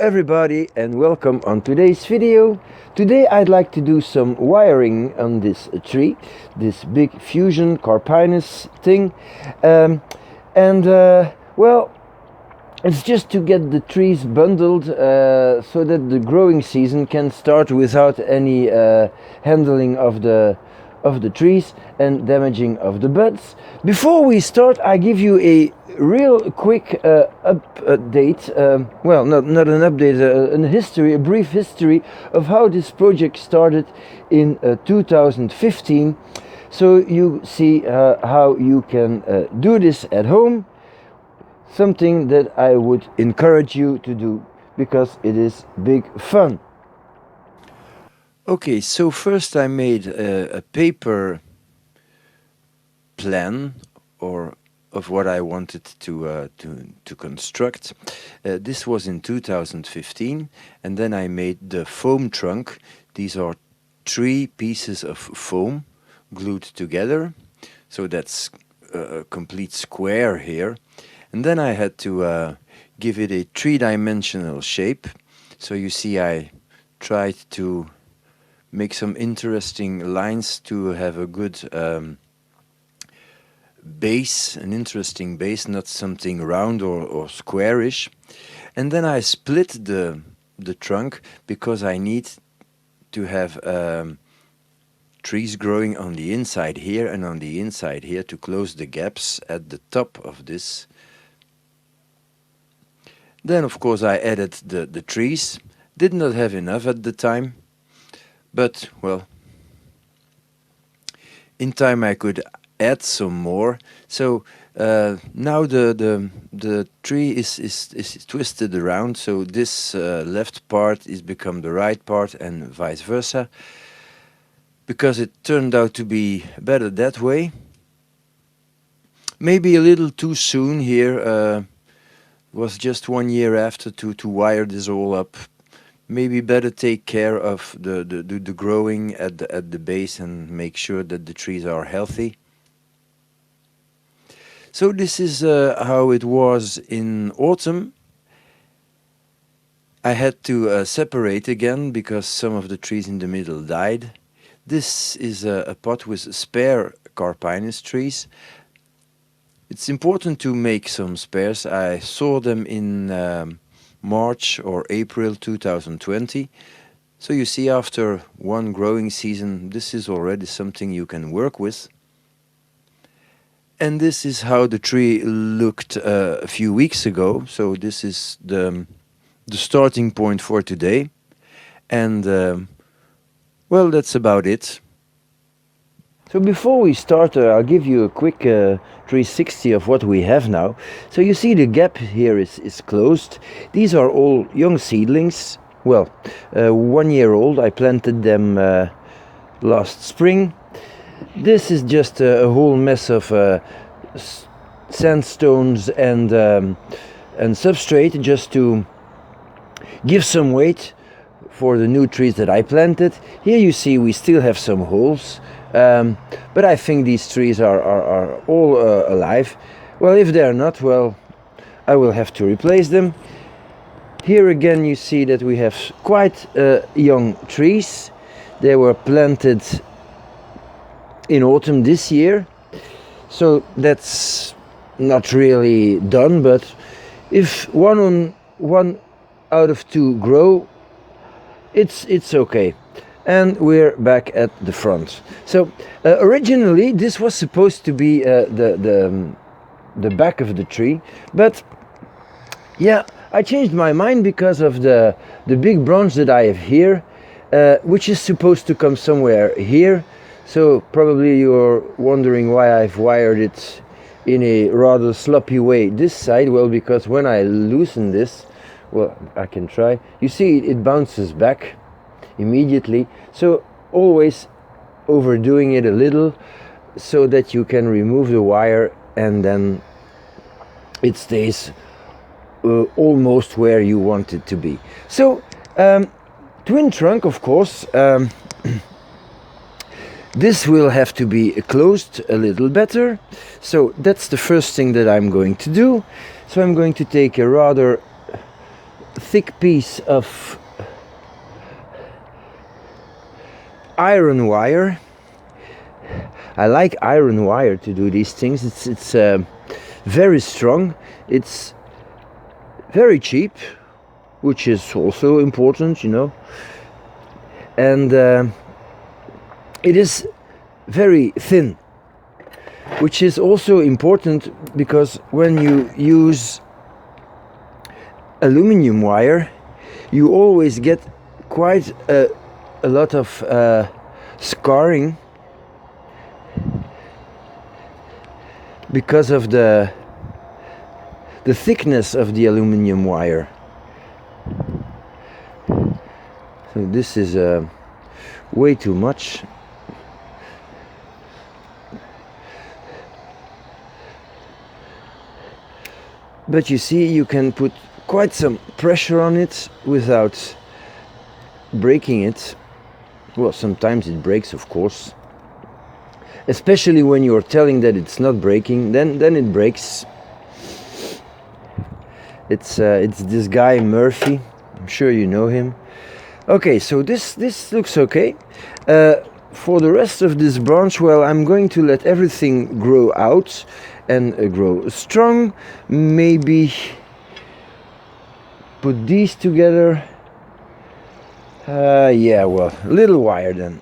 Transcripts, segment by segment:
everybody and welcome on today's video. Today I'd like to do some wiring on this tree, this big fusion Carpinus thing, well, it's just to get the trees bundled so that the growing season can start without any handling of the trees and damaging of the buds. Before we start, I give you a real quick update, well, not an update, a brief history of how this project started in 2015, so you see how you can do this at home, something that I would encourage you to do because it is big fun. Okay, so first I made a paper plan of what I wanted to construct. This was in 2015, and then I made the foam trunk. These are 3 pieces of foam glued together, so that's a complete square here. And then I had to give it a 3-dimensional shape. So you see I tried to make some interesting lines to have a good base, an interesting base, not something round or squarish. And then I split the trunk because I need to have trees growing on the inside here and on the inside here to close the gaps at the top of this. Then of course I added the trees. Did not have enough at the time, but well, in time I could add some more. So now the tree is twisted around, so this left part is become the right part and vice versa, because it turned out to be better that way. Maybe a little too soon here, was just 1 year after to wire this all up. Maybe better take care of the growing at the base and make sure that the trees are healthy. So this is how it was in autumn. I had to separate again because some of the trees in the middle died. This is a pot with spare Carpinus trees. It's important to make some spares. I saw them in March or April 2020. So you see, after one growing season, this is already something you can work with. And this is how the tree looked a few weeks ago. So this is the starting point for today. And well, that's about it. So before we start, I'll give you a quick 360 of what we have now. So you see the gap here is closed. These are all young seedlings. Well, 1 year old. I planted them last spring. This is just a whole mess of sandstones and substrate, just to give some weight for the new trees that I planted. Here you see we still have some holes. But I think these trees are all alive. Well, if they are not, well, I will have to replace them. Here again you see that we have quite young trees. They were planted in autumn this year, so that's not really done, but if one out of 2 grow, it's okay. And we're back at the front. So originally this was supposed to be the back of the tree, but yeah, I changed my mind because of the big branch that I have here, which is supposed to come somewhere here. So probably you're wondering why I've wired it in a rather sloppy way this side. Well, because when I loosen this, well, I can try, you see it bounces back immediately. So always overdoing it a little so that you can remove the wire and then it stays almost where you want it to be. So twin trunk, of course, this will have to be closed a little better. So that's the first thing that I'm going to do. So I'm going to take a rather thick piece of iron wire. I like iron wire to do these things. It's very strong. It's very cheap, which is also important, you know. And it is very thin, which is also important because when you use aluminum wire, you always get quite a lot of scarring because of the thickness of the aluminum wire. So this is way too much. But you see, you can put quite some pressure on it without breaking it. Well, sometimes it breaks, of course. Especially when you're telling that it's not breaking, then it breaks. It's this guy Murphy. I'm sure you know him. Okay, so this looks okay. For the rest of this branch, well, I'm going to let everything grow out and grow strong. Maybe put these together. Yeah, well, a little wire then.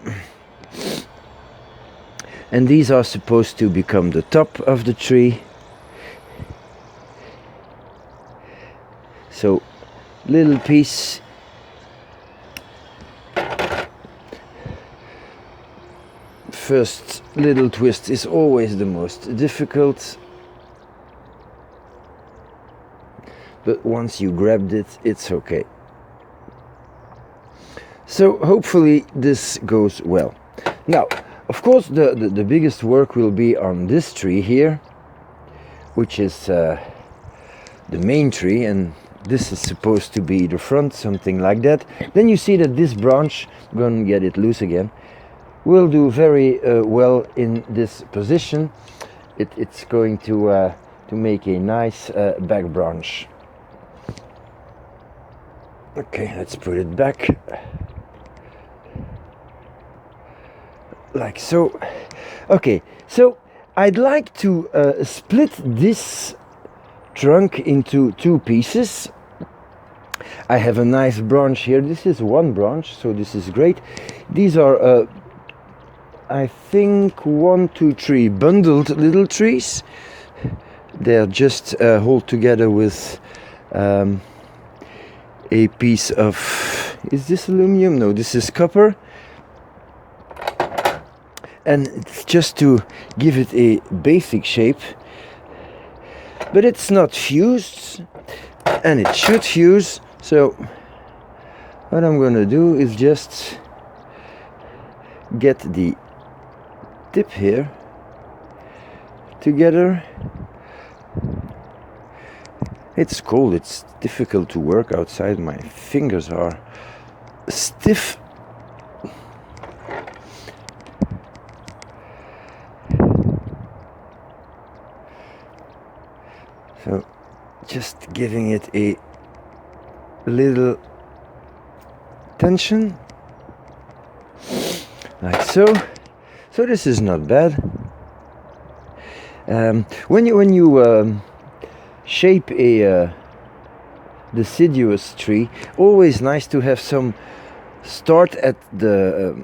And these are supposed to become the top of the tree. So, little piece. First little twist is always the most difficult. But once you grabbed it, it's okay. So hopefully this goes well. Now, of course, the biggest work will be on this tree here, which is the main tree, and this is supposed to be the front, something like that. Then you see that this branch, I'm gonna get it loose again, will do very well in this position. It's going to make a nice back branch. Okay, let's put it back. Like so. Okay, so I'd like to split this trunk into two pieces. I have a nice branch here. This is one branch, so this is great. These are I think 1, 2, 3 bundled little trees. They're just hold together with a piece of, is this aluminum? No, this is copper. And it's just to give it a basic shape, but it's not fused, and it should fuse. So what I'm gonna do is just get the tip here together. It's cold, it's difficult to work outside, my fingers are stiff. So just giving it a little tension, like so. So this is not bad. When you shape a deciduous tree, always nice to have some start at the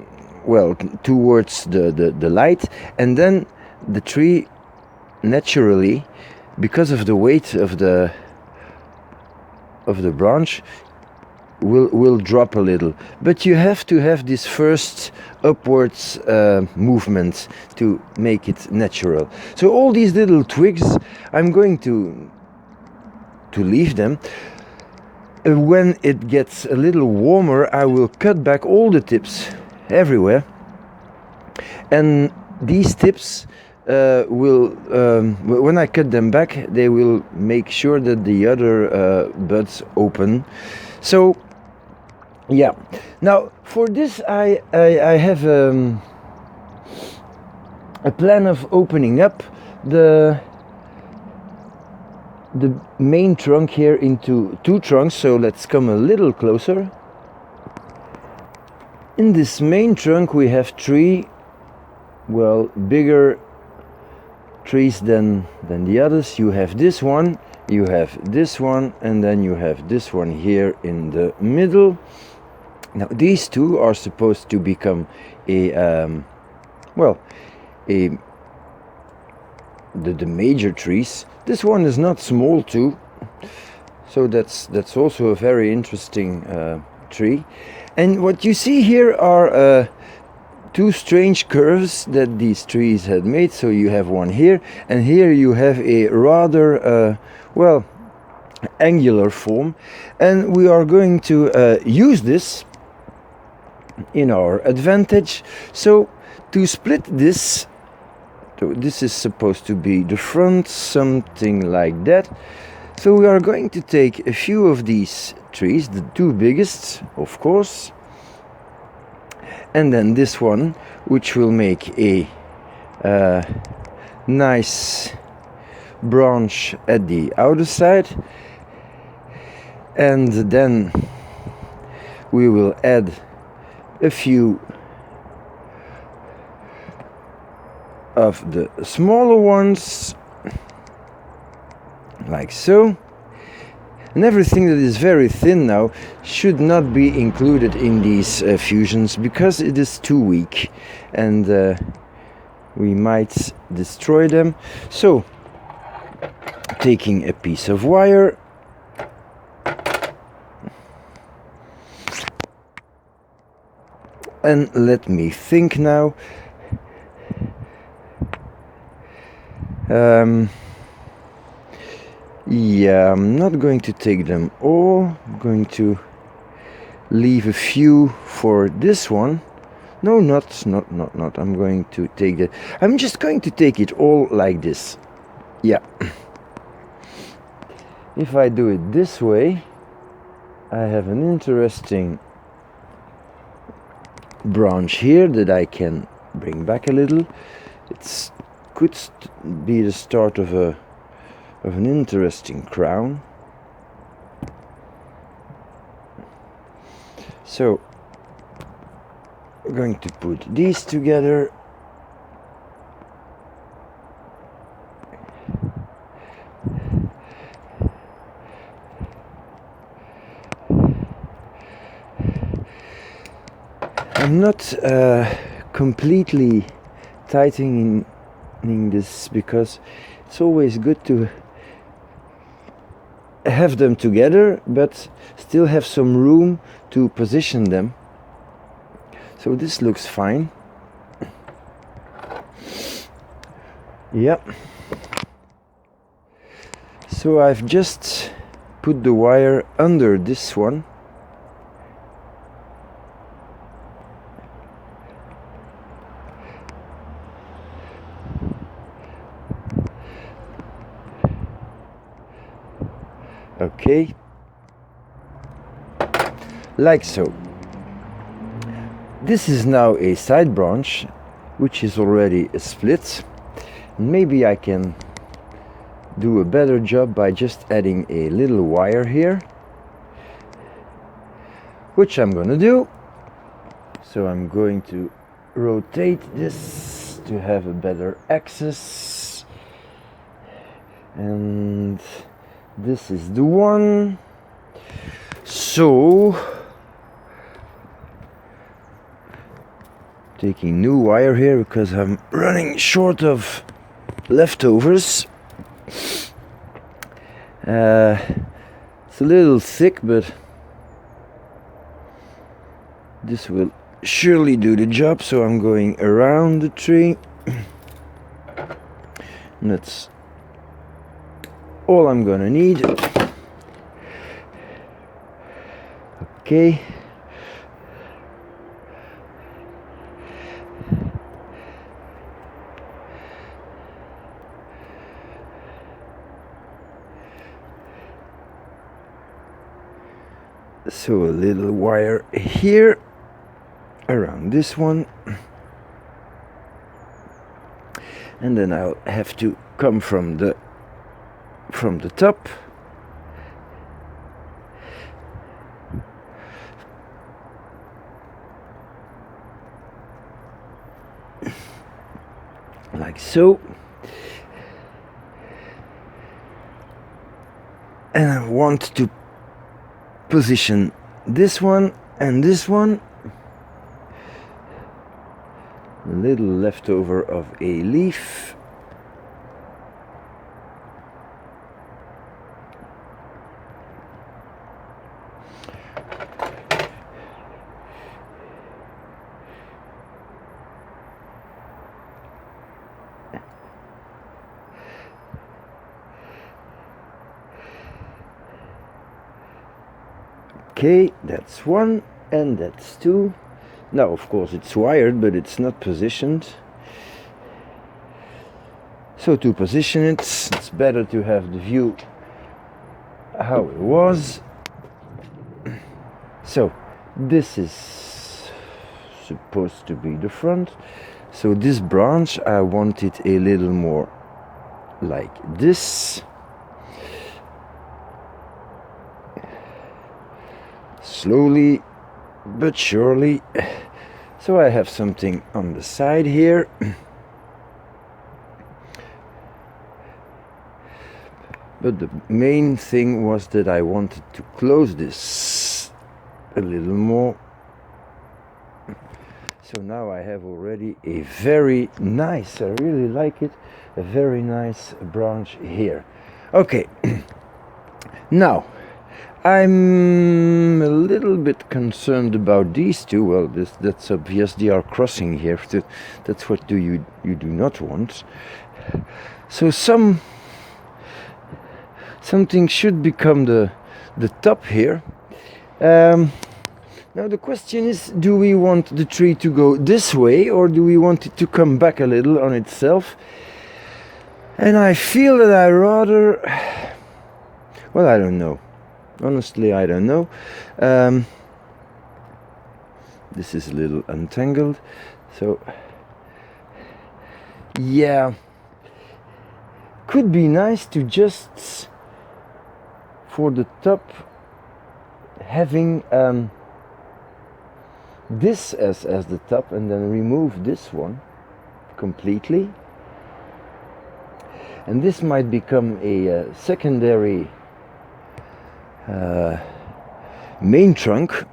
well, towards the light, and then the tree naturally, because of the weight of the branch, will drop a little. But you have to have this first upwards movement to make it natural. So all these little twigs, I'm going to leave them. When it gets a little warmer, I will cut back all the tips everywhere, and these tips will, when I cut them back, they will make sure that the other buds open. So yeah, now for this I have a plan of opening up the the main trunk here into two trunks, so let's come a little closer. In this main trunk we have three, well, bigger trees than the others. You have this one, you have this one, and then you have this one here in the middle. Now these two are supposed to become the major trees. This one is not small too, so that's also a very interesting tree. And what you see here are two strange curves that these trees had made. So you have one here, and here you have a rather angular form, and we are going to use this in our advantage. So to split this, so this is supposed to be the front, something like that. So we are going to take a few of these trees, the two biggest, of course, and then this one, which will make a nice branch at the outer side, and then we will add a few of the smaller ones, like so. And everything that is very thin now should not be included in these fusions, because it is too weak and we might destroy them. So, taking a piece of wire, and let me think now. Yeah, I'm not going to take them all. I'm going to leave a few for this one. No, not. I'm going to take that. I'm just going to take it all like this. Yeah. If I do it this way, I have an interesting branch here that I can bring back a little. It could be the start of an interesting crown. So we're going to put these together. I'm not completely tightening this, because it's always good to have them together but still have some room to position them. So this looks fine. Yeah. So I've just put the wire under this one. Okay, like so. This is now a side branch, which is already a split. Maybe I can do a better job by just adding a little wire here, which I'm gonna do. So I'm going to rotate this to have a better axis, and this is the one. So taking new wire here because I'm running short of leftovers. It's a little thick, but this will surely do the job. So I'm going around the tree. And that's all I'm gonna need. Okay. So a little wire here around this one, and then I'll have to come from the from the top. Like so. And I want to position this one and this one. A little leftover of a leaf. Okay, that's one, and that's two. Now, of course, it's wired, but it's not positioned. So to position it, it's better to have the view how it was. So this is supposed to be the front. So this branch, I want it a little more like this. Slowly but surely. So I have something on the side here. But the main thing was that I wanted to close this a little more. So now I have already a very nice, I really like it, a very nice branch here. Okay, now I'm a little bit concerned about these two. Well, that's obvious, they are crossing here. That's what you do not want. So something should become the top here. Now the question is, do we want the tree to go this way, or do we want it to come back a little on itself? And I feel that I rather, well, I don't know. Honestly, I don't know. This is a little untangled. So, yeah. Could be nice to just, for the top, having this as the top, and then remove this one completely. And this might become a secondary main trunk.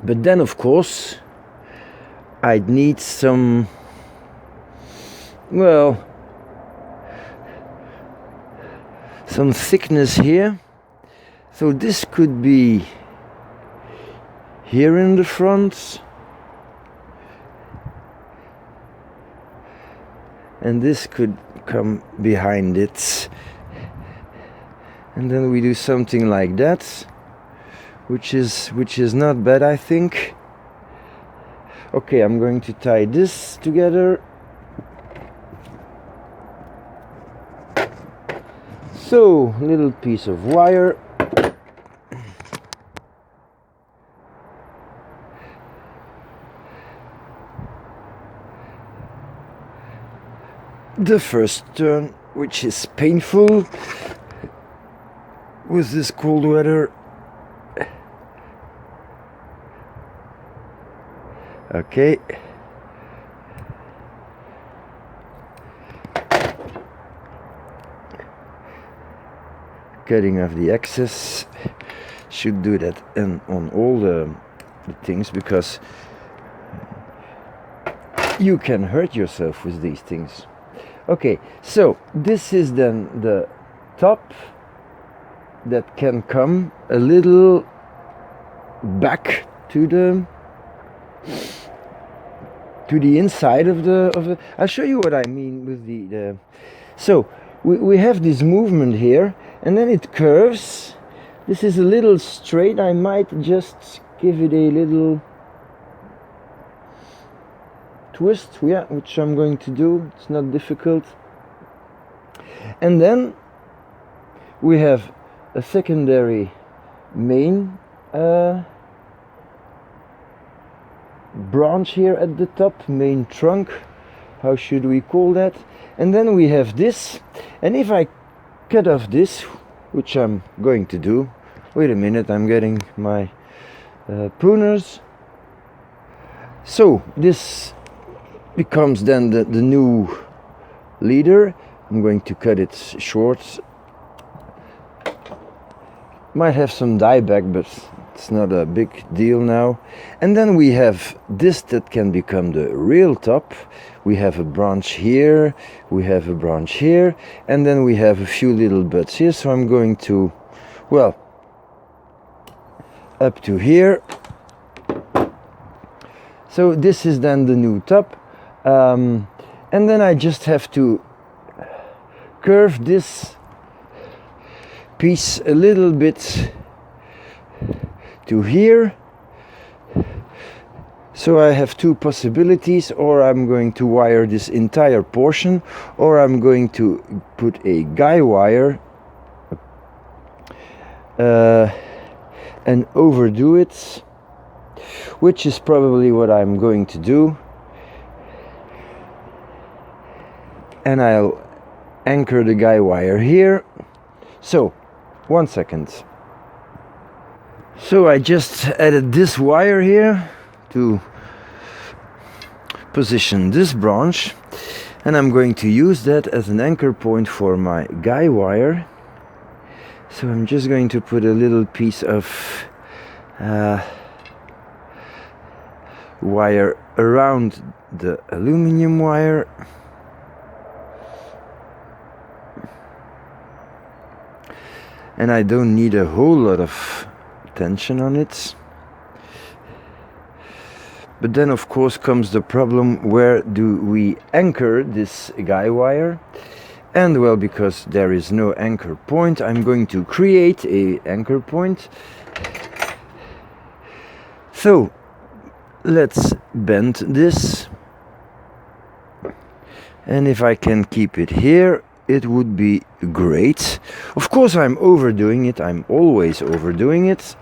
But then, of course, I'd need some, well, some thickness here. So this could be here in the front, and this could come behind it, and then we do something like that, which is not bad, I think. Okay, I'm going to tie this together. So, little piece of wire. The first turn, which is painful with this cold weather. Okay. Cutting off the excess. Should do that and on all the things, because you can hurt yourself with these things. Okay, so this is then the top that can come a little back to the inside of the. I'll show you what I mean with the so we have this movement here, and then it curves. This is a little straight. I might just give it a little twist, yeah, which I'm going to do. It's not difficult. And then we have a secondary main branch here at the top, main trunk, how should we call that? And then we have this, and if I cut off this, which I'm going to do. Wait a minute, I'm getting my pruners. So this becomes then the new leader. I'm going to cut it short. Might have some dieback, but it's not a big deal now. And then we have this that can become the real top. We have a branch here, we have a branch here, and then we have a few little buds here. So I'm going to, well, up to here. So this is then the new top. And then I just have to curve this piece a little bit to here. So I have two possibilities: or I'm going to wire this entire portion, or I'm going to put a guy wire and overdo it, which is probably what I'm going to do. And I'll anchor the guy wire here. So, 1 second. So I just added this wire here to position this branch, and I'm going to use that as an anchor point for my guy wire. So I'm just going to put a little piece of wire around the aluminum wire. And I don't need a whole lot of tension on it. But then of course comes the problem, where do we anchor this guy wire? And well, because there is no anchor point, I'm going to create a anchor point. So let's bend this, and if I can keep it here, it would be great. Of course I'm overdoing it, I'm always overdoing it.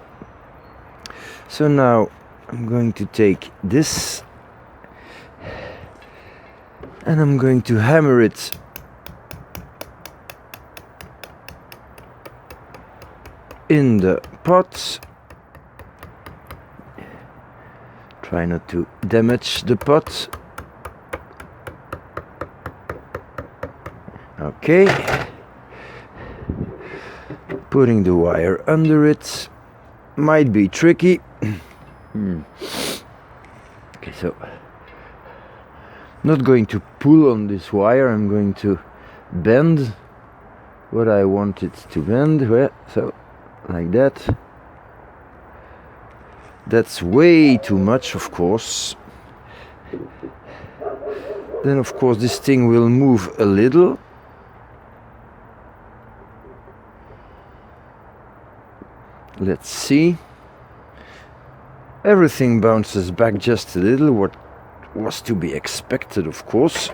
So now I'm going to take this and I'm going to hammer it in the pot. Try not to damage the pot. Okay. Putting the wire under it might be tricky. Okay, so not going to pull on this wire, I'm going to bend what I want it to bend. So like that. That's way too much, of course. Then of course this thing will move a little. Let's see. Everything bounces back just a little, what was to be expected, of course.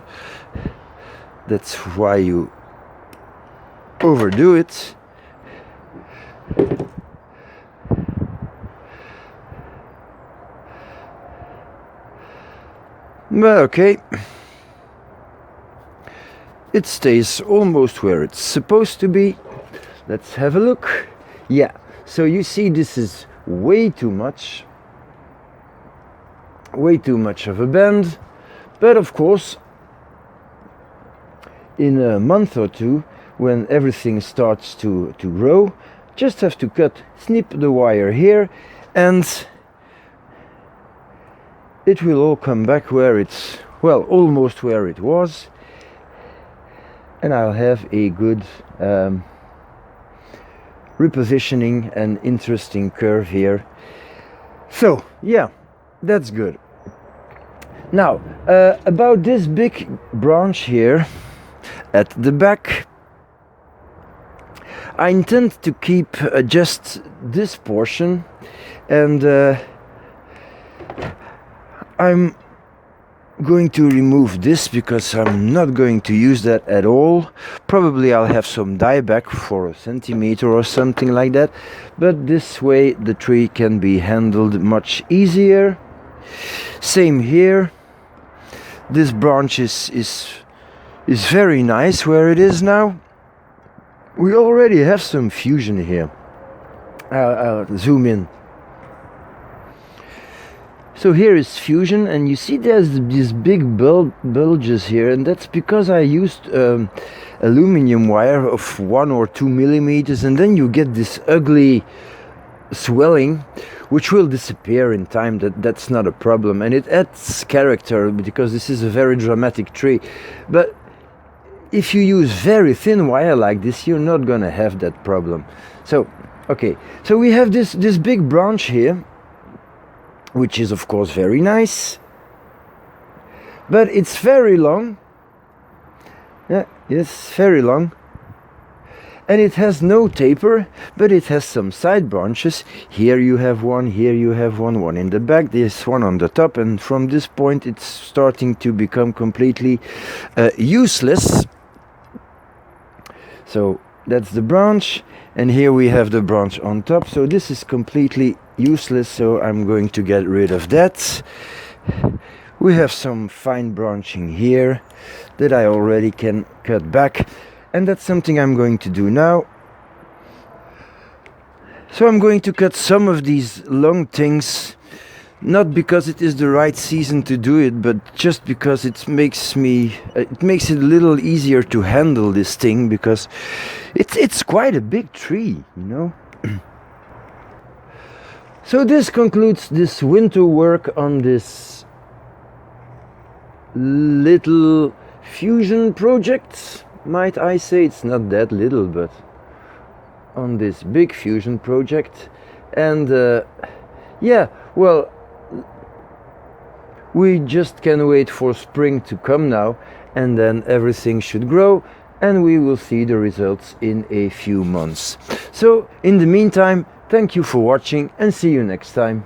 That's why you overdo it. But okay. It stays almost where it's supposed to be. Let's have a look. Yeah. So you see, this is way too much of a bend, but of course in a month or two, when everything starts to grow, just have to snip the wire here, and it will all come back where it's, well, almost where it was, and I'll have a good repositioning and interesting curve here. So yeah, that's good. Now about this big branch here at the back, I intend to keep just this portion, and I'm going to remove this because I'm not going to use that at all. Probably I'll have some dieback for 1 centimeter or something like that, but this way the tree can be handled much easier. Same here. This branch is very nice where it is now. we already have some fusion here. I'll zoom in. So here is fusion, and you see there's these big bulges here, and that's because I used aluminum wire of 1 or 2 millimeters, and then you get this ugly swelling which will disappear in time. That's not a problem, and it adds character because this is a very dramatic tree. But if you use very thin wire like this, you're not gonna have that problem. So okay, so we have this big branch here, which is of course very nice, but it's very long. Yeah, yes, very long. And it has no taper, but it has some side branches. Here you have one, here you have one in the back, this one on the top, and from this point it's starting to become completely useless. So that's the branch, and here we have the branch on top. So this is completely useless, so I'm going to get rid of that. We have some fine branching here that I already can cut back, and that's something I'm going to do now. So I'm going to cut some of these long things, not because it is the right season to do it, but just because it makes it a little easier to handle this thing, because it's quite a big tree, you know. So this concludes this winter work on this little fusion project, might I say. It's not that little, but on this big fusion project. And yeah, well, we just can wait for spring to come now, and then everything should grow, and we will see the results in a few months. So in the meantime, thank you for watching, and see you next time.